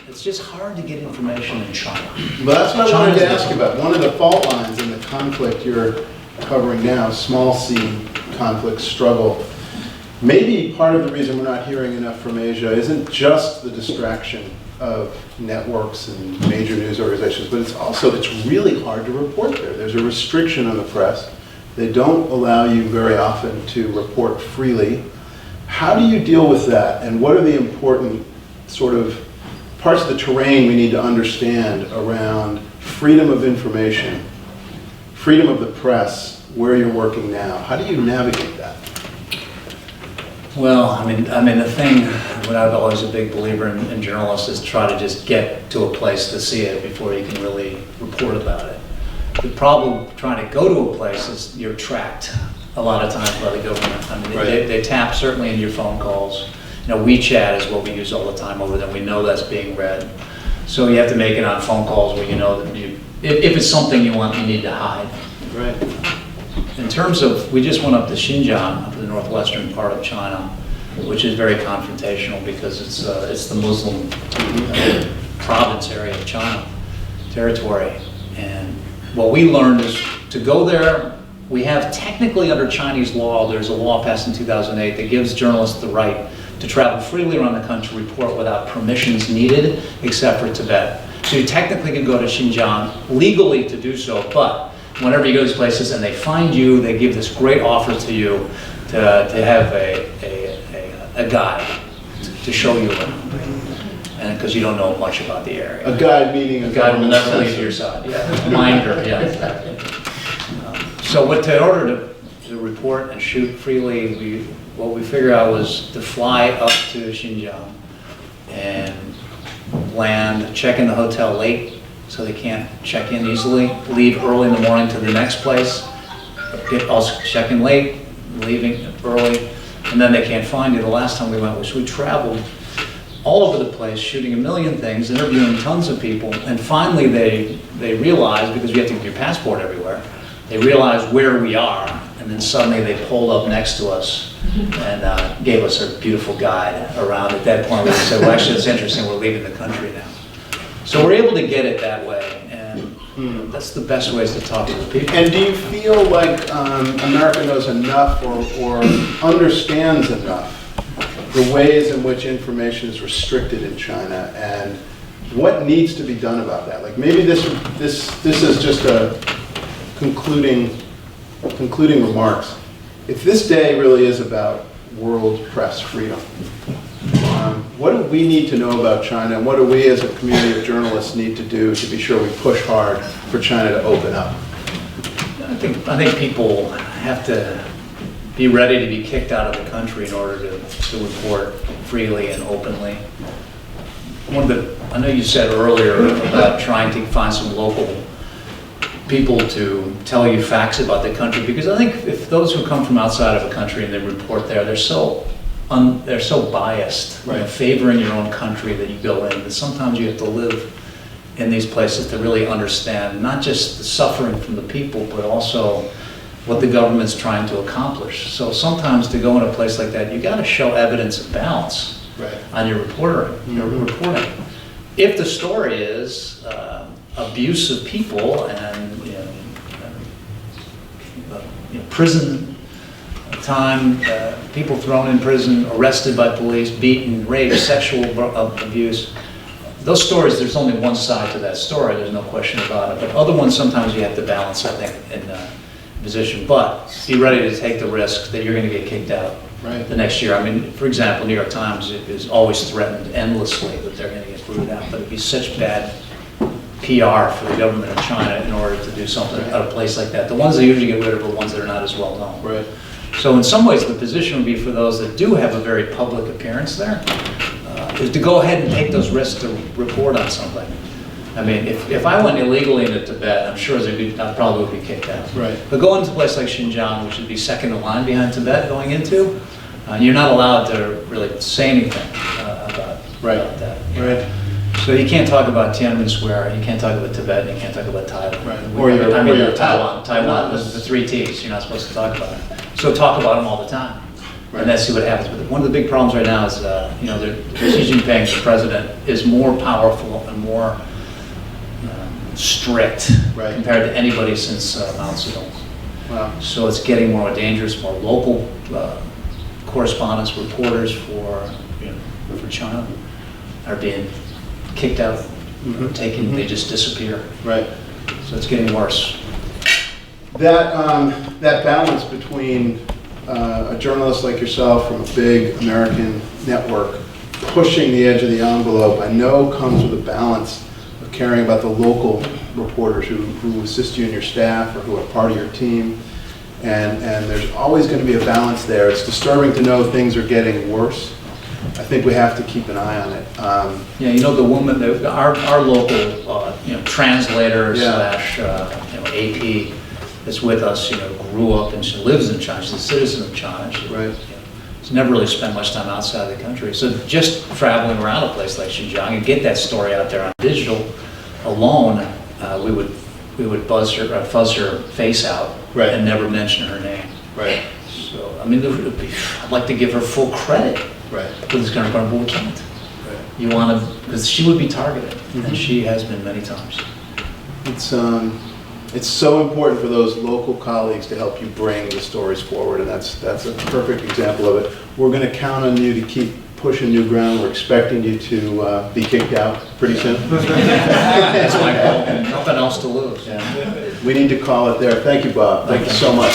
It's just hard to get information in China. Well, that's what I wanted to China's ask you about. One of the fault lines in the conflict you're covering now, small c conflict, struggle, maybe part of the reason we're not hearing enough from Asia isn't just the distraction of networks and major news organizations, but it's also, it's really hard to report there. There's a restriction on the press. They don't allow you very often to report freely. How do you deal with that? And what are the important sort of parts of the terrain we need to understand around freedom of information, freedom of the press, where you're working now? How do you navigate that? Well, I mean, the thing, what I've always a big believer in journalists is try to just get to a place to see it before you can really report about it. The problem trying to go to a place is you're tracked a lot of times by the government. I mean, Right. they tap certainly into your phone calls. You know, WeChat is what we use all the time over there. We know that's being read. So you have to make it on phone calls where you know that if it's something you want, you need to hide. Right. In terms of, we just went up to Xinjiang, up to the northwestern part of China, which is very confrontational because it's the Muslim province area of China, territory. And what we learned is to go there, we have technically under Chinese law, there's a law passed in 2008 that gives journalists the right to travel freely around the country, report without permissions needed, except for Tibet. So you technically can go to Xinjiang legally to do so, but whenever you go to these places and they find you, they give this great offer to you to have a guide to show you around. And because you don't know much about the area. A guide meaning A guide will never leave your side. Yeah, minder, yeah, exactly. So in order to report and shoot freely, what we figured out was to fly up to Xinjiang and land, check in the hotel late so they can't check in easily, leave early in the morning to the next place, also check in late, leaving early, and then they can't find you. The last time we went was we traveled all over the place, shooting a million things, interviewing tons of people, and finally they realized, because you have to get your passport everywhere, they realized where we are, and then suddenly they pulled up next to us and gave us a beautiful guide around. At that point, we said, well, actually, it's interesting, we're leaving the country now. So we're able to get it that way, and that's the best ways to talk to the people. And do you feel like America knows enough or understands enough the ways in which information is restricted in China, and what needs to be done about that? Like maybe this is just a concluding remarks. If this day really is about world press freedom, what do we need to know about China, and what do we as a community of journalists need to do to be sure we push hard for China to open up? I think people have to be ready to be kicked out of the country in order to report freely and openly. I know you said earlier about trying to find some local people to tell you facts about the country, because I think if those who come from outside of a country and they report there, they're so biased, right, favoring your own country that you go in, that sometimes you have to live in these places to really understand not just the suffering from the people, but also what the government's trying to accomplish. So sometimes to go in a place like that, you got to show evidence of balance, right, on your reporting. If the story is abuse of people and prison time, people thrown in prison, arrested by police, beaten, raped, sexual abuse, those stories, there's only one side to that story, there's no question about it. But other ones, sometimes you have to balance, I think, in position. But be ready to take the risk that you're going to get kicked out the next year. I mean, for example, New York Times is always threatened endlessly that they're going to get booted out. But it'd be such bad PR for the government of China in order to do something at a place like that. The ones they usually get rid of are the ones that are not as well known. Right. So in some ways, the position would be for those that do have a very public appearance there, is to go ahead and take those risks to report on something. I mean, if I went illegally into Tibet, I'm sure I probably would be kicked out. Right. But going to a place like Xinjiang, which would be second in line behind Tibet going into, you're not allowed to really say anything about that. Right. So you can't talk about Tiananmen Square, you can't talk about Tibet, and you can't talk about Thailand. Right. Or Taiwan, the three T's, you're not supposed to talk about it. So talk about them all the time. and let's see what happens. But one of the big problems right now is, you know, Xi Jinping, the president, is more powerful and more strict compared to anybody since Mao Zedong. Wow. So it's getting more dangerous. More local correspondents, reporters for China are being kicked out, taken. They just disappear. Right. So it's getting worse. That balance between a journalist like yourself from a big American network pushing the edge of the envelope, I know comes with a balance of caring about the local reporters who assist you in your staff or who are part of your team. And there's always going to be a balance there. It's disturbing to know things are getting worse. I think we have to keep an eye on it. Yeah, you know, the woman, our local, translator slash, AP that's with us, grew up and she lives in China. She's a citizen of China. She's never really spent much time outside the country. So just traveling around a place like Xinjiang and get that story out there on digital alone, we would fuzz her face out and never mention her name. Right. So, I mean, I'd like to give her full credit. Right. For this kind of problem, but we can't. Right. You want to, because she would be targeted, and she has been many times. It's so important for those local colleagues to help you bring the stories forward, and that's a perfect example of it. We're going to count on you to keep pushing new ground. We're expecting you to be kicked out pretty soon. That's my goal. Nothing else to lose. Yeah. We need to call it there. Thank you, Bob. Thank you so much.